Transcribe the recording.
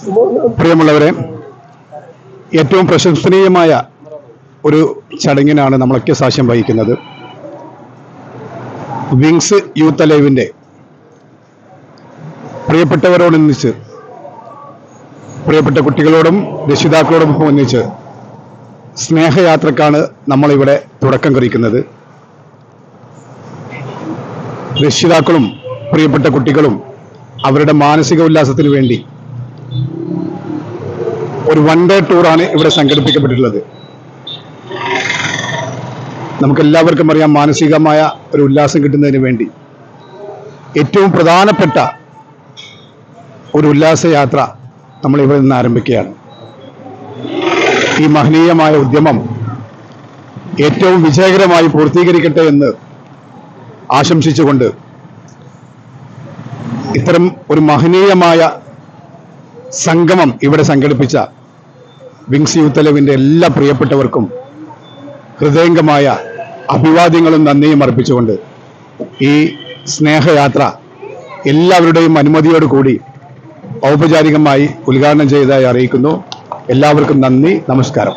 പ്രിയമുള്ളവരെ, ഏറ്റവും പ്രശംസനീയമായ ഒരു ചടങ്ങിനാണ് നമ്മളൊക്കെ സാക്ഷ്യം വഹിക്കുന്നത്. വിങ്സ് യൂത്ത് അലൈവിൻ്റെ പ്രിയപ്പെട്ടവരോടൊന്നിച്ച്, പ്രിയപ്പെട്ട കുട്ടികളോടും രക്ഷിതാക്കളോടൊപ്പം ഒന്നിച്ച് സ്നേഹയാത്രക്കാണ് നമ്മളിവിടെ തുടക്കം കുറിക്കുന്നത്. രക്ഷിതാക്കളും പ്രിയപ്പെട്ട കുട്ടികളും അവരുടെ മാനസിക ഉല്ലാസത്തിന് വേണ്ടി ഒരു വൺ ഡേ ടൂറാണ് ഇവിടെ സംഘടിപ്പിക്കപ്പെട്ടിട്ടുള്ളത്. നമുക്കെല്ലാവർക്കും അറിയാം, മാനസികമായ ഒരു ഉല്ലാസം കിട്ടുന്നതിന് വേണ്ടി ഏറ്റവും പ്രധാനപ്പെട്ട ഒരു ഉല്ലാസയാത്ര നമ്മൾ ഇവിടെ നിന്ന് ആരംഭിക്കുകയാണ്. ഈ മഹനീയമായ ഉദ്യമം ഏറ്റവും വിജയകരമായി പൂർത്തീകരിക്കട്ടെ എന്ന് ആശംസിച്ചുകൊണ്ട് ഇത്തരം ഒരു മഹനീയമായ സംഗമം ഇവിടെ സംഘടിപ്പിച്ച വിങ്സ് യൂത്ത് അലൈവിൻ്റെ എല്ലാ പ്രിയപ്പെട്ടവർക്കും ഹൃദയംഗമായ അഭിവാദ്യങ്ങളും നന്ദിയും അർപ്പിച്ചുകൊണ്ട് ഈ സ്നേഹയാത്ര എല്ലാവരുടെയും അനുമതിയോടുകൂടി ഔപചാരികമായി ഉദ്ഘാടനം ചെയ്തതായി അറിയിക്കുന്നു. എല്ലാവർക്കും നന്ദി, നമസ്കാരം.